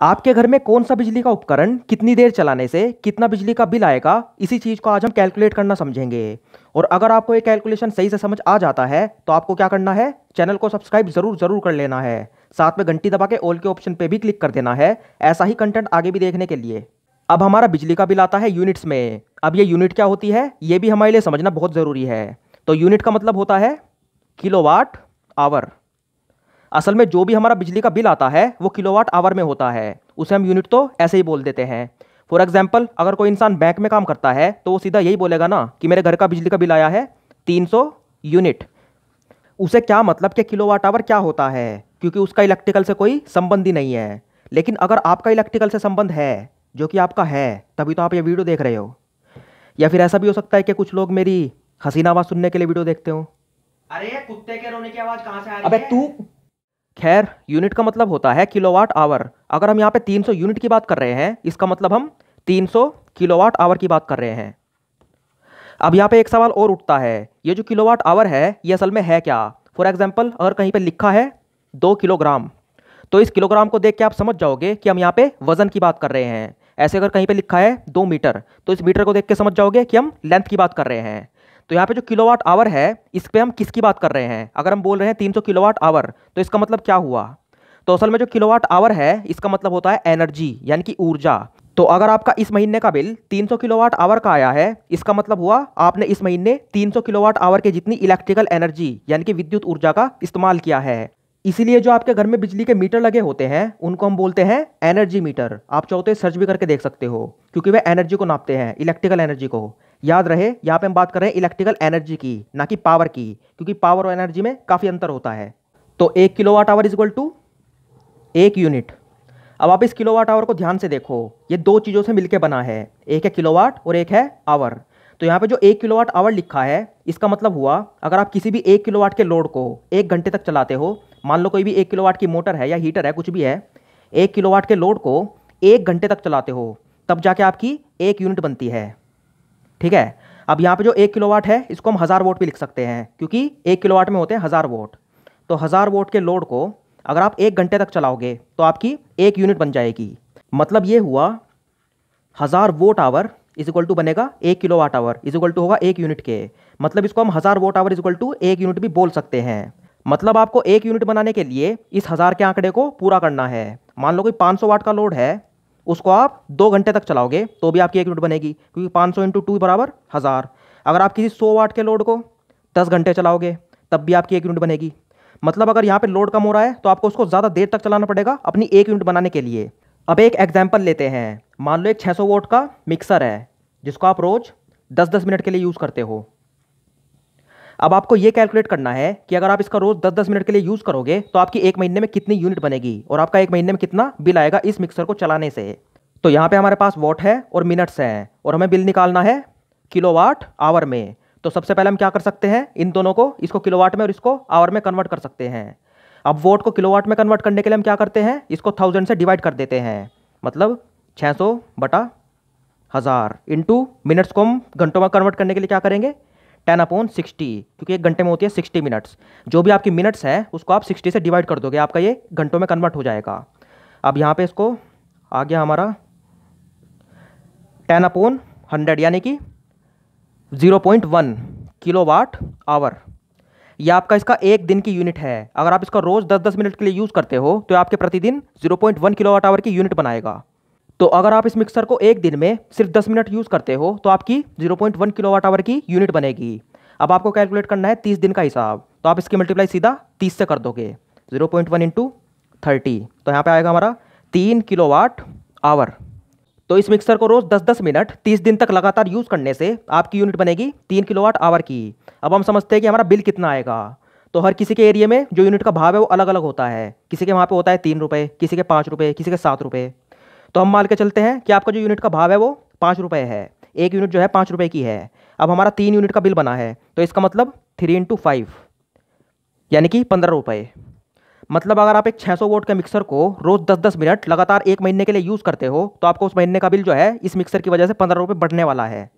आपके घर में कौन सा बिजली का उपकरण कितनी देर चलाने से कितना बिजली का बिल आएगा, इसी चीज़ को आज हम कैलकुलेट करना समझेंगे। और अगर आपको ये कैलकुलेशन सही से समझ आ जाता है तो आपको क्या करना है, चैनल को सब्सक्राइब ज़रूर ज़रूर कर लेना है। साथ में घंटी दबा के ऑल के ऑप्शन पे भी क्लिक कर देना है, ऐसा ही कंटेंट आगे भी देखने के लिए। अब हमारा बिजली का बिल आता है यूनिट्स में। अब ये यूनिट क्या होती है, ये भी हमारे लिए समझना बहुत ज़रूरी है। तो यूनिट का मतलब होता है किलोवाट आवर। असल में जो भी हमारा बिजली का बिल आता है वो किलोवाट आवर में होता है, उसे हम यूनिट तो ऐसे ही बोल देते हैं। फॉर एग्जाम्पल, अगर कोई इंसान बैंक में काम करता है तो वो सीधा यही बोलेगा ना कि मेरे घर का बिजली का बिल आया है 300 यूनिट। उसे क्या मतलब कि किलोवाट आवर क्या होता है, क्योंकि उसका इलेक्ट्रिकल से कोई संबंध ही नहीं है। लेकिन अगर आपका इलेक्ट्रिकल से संबंध है, जो कि आपका है, तभी तो आप ये वीडियो देख रहे हो। या फिर ऐसा भी हो सकता है कि कुछ लोग मेरी हसीना आवाज़ सुनने के लिए वीडियो देखते हो। अरे ये कुत्ते के रोने की आवाज कहाँ से आ रही अबे है? तू। खैर, यूनिट का मतलब होता है किलोवाट आवर। अगर हम यहाँ पे 300 यूनिट की बात कर रहे हैं, इसका मतलब हम 300 किलोवाट आवर की बात कर रहे हैं। अब यहाँ पे एक सवाल और उठता है, ये जो किलोवाट आवर है ये असल में है क्या। फॉर एग्जाम्पल, अगर कहीं पे लिखा है 2 किलोग्राम, तो इस किलोग्राम को देख के आप समझ जाओगे कि हम यहाँ पे वजन की बात कर रहे हैं। ऐसे अगर कहीं पे लिखा है 2 मीटर, तो इस मीटर को देख के समझ जाओगे कि हम लेंथ की बात कर रहे हैं। तो यहाँ पे जो किलोवाट आवर है, इस पे हम किसकी बात कर रहे हैं। अगर हम बोल रहे हैं 300 किलोवाट आवर, तो इसका मतलब क्या हुआ। तो असल में जो किलोवाट आवर है इसका मतलब होता है एनर्जी, यानी कि ऊर्जा। तो अगर आपका इस महीने का बिल 300 किलोवाट आवर का आया है, इसका मतलब हुआ आपने इस महीने 300 किलोवाट आवर के जितनी इलेक्ट्रिकल एनर्जी यानी कि विद्युत ऊर्जा का इस्तेमाल किया है। इसीलिए जो आपके घर में बिजली के मीटर लगे होते हैं उनको हम बोलते हैं एनर्जी मीटर। आप चाहो तो सर्च भी करके देख सकते हो, क्योंकि वे एनर्जी को नापते हैं, इलेक्ट्रिकल एनर्जी को। याद रहे, यहाँ पे हम बात कर रहे हैं इलेक्ट्रिकल एनर्जी की, ना कि पावर की, क्योंकि पावर और एनर्जी में काफ़ी अंतर होता है। तो 1 kilowatt hour is equal to 1 unit. अब आप इस किलोवाट आवर को ध्यान से देखो, ये दो चीज़ों से मिलकर बना है, एक है किलोवाट और एक है आवर। तो यहाँ पे जो 1 किलोवाट आवर लिखा है, इसका मतलब हुआ अगर आप किसी भी 1 किलोवाट के लोड को 1 घंटे तक चलाते हो, मान लो कोई भी 1 किलोवाट की मोटर है या हीटर है, कुछ भी है, 1 किलोवाट के लोड को 1 घंटे तक चलाते हो, तब जाके आपकी 1 यूनिट बनती है। ठीक है। अब यहाँ पे जो 1 किलोवाट है इसको हम 1000 वोट भी लिख सकते हैं, क्योंकि 1 किलोवाट में होते हैं 1000 वोट। तो 1000 वोट के लोड को अगर आप 1 घंटे तक चलाओगे तो आपकी 1 यूनिट बन जाएगी। मतलब ये हुआ 1000 watt hour is equal to बनेगा 1 kilowatt hour is equal to होगा 1 यूनिट के। मतलब इसको हम 1000 watt hour is equal to 1 unit भी बोल सकते हैं। मतलब आपको 1 यूनिट बनाने के लिए इस 1000 के आंकड़े को पूरा करना है। मान लो कोई 500 वाट का लोड है, उसको आप 2 घंटे तक चलाओगे तो भी आपकी 1 यूनिट बनेगी, क्योंकि 500 इंटू 2 बराबर 1000। अगर आप किसी 100 वाट के लोड को 10 घंटे चलाओगे तब भी आपकी 1 यूनिट बनेगी। मतलब अगर यहाँ पे लोड कम हो रहा है तो आपको उसको ज़्यादा देर तक चलाना पड़ेगा अपनी 1 यूनिट बनाने के लिए। अब एक एग्जाम्पल लेते हैं। मान लो एक 600 वोट का मिक्सर है जिसको आप रोज़ 10-10 मिनट के लिए यूज़ करते हो। अब आपको ये कैलकुलेट करना है कि अगर आप इसका रोज़ 10-10 मिनट के लिए यूज़ करोगे तो आपकी 1 महीने में कितनी यूनिट बनेगी और आपका 1 महीने में कितना बिल आएगा इस मिक्सर को चलाने से। तो यहाँ पे हमारे पास वॉट है और मिनट्स हैं, और हमें बिल निकालना है किलोवाट आवर में। तो सबसे पहले हम क्या कर सकते हैं, इन दोनों को, इसको किलोवाट में और इसको आवर में कन्वर्ट कर सकते हैं। अब वोट को किलोवाट में कन्वर्ट करने के लिए हम क्या करते हैं, इसको 1000 से डिवाइड कर देते हैं। मतलब 600 बटा 1000 इंटू मिनट्स को हम घंटों में कन्वर्ट करने के लिए क्या करेंगे, 10/60, क्योंकि 1 घंटे में होती है 60 मिनट्स। जो भी आपकी मिनट्स है उसको आप 60 से डिवाइड कर दोगे, आपका ये घंटों में कन्वर्ट हो जाएगा। अब यहाँ पे इसको आ गया हमारा 10/100 यानी कि 0.1 किलोवाट आवर। यह आपका इसका 1 दिन की यूनिट है। अगर आप इसका रोज़ 10-10 मिनट के लिए यूज़ करते हो तो आपके प्रतिदिन 0.1 किलोवाट आवर की यूनिट बनाएगा। तो अगर आप इस मिक्सर को 1 दिन में सिर्फ 10 मिनट यूज़ करते हो तो आपकी 0.1 किलोवाट आवर की यूनिट बनेगी। अब आपको कैलकुलेट करना है 30 दिन का हिसाब, तो आप इसकी मल्टीप्लाई सीधा 30 से कर दोगे, 0.1 इंटू 30, तो यहाँ पे आएगा हमारा 3 किलोवाट आवर। तो इस मिक्सर को रोज़ 10-10 मिनट 30 दिन तक लगातार यूज़ करने से आपकी यूनिट बनेगी 3 किलोवाट आवर की। अब हम समझते हैं कि हमारा बिल कितना आएगा। तो हर किसी के एरिया में जो यूनिट का भाव है वो अलग अलग होता है। किसी के वहाँ पे होता है 3 रुपये, किसी के 5 रुपये, किसी के 7 रुपये। तो हम मान के चलते हैं कि आपका जो यूनिट का भाव है वो 5 रुपये है, 1 यूनिट जो है 5 रुपये की है। अब हमारा 3 यूनिट का बिल बना है, तो इसका मतलब 3 इंटू 5 यानी कि 15 रुपये। मतलब अगर आप एक 600 वोट के मिक्सर को रोज़ 10-10 मिनट लगातार 1 महीने के लिए यूज़ करते हो तो आपको उस महीने का बिल जो है इस मिक्सर की वजह से 15 रुपये बढ़ने वाला है।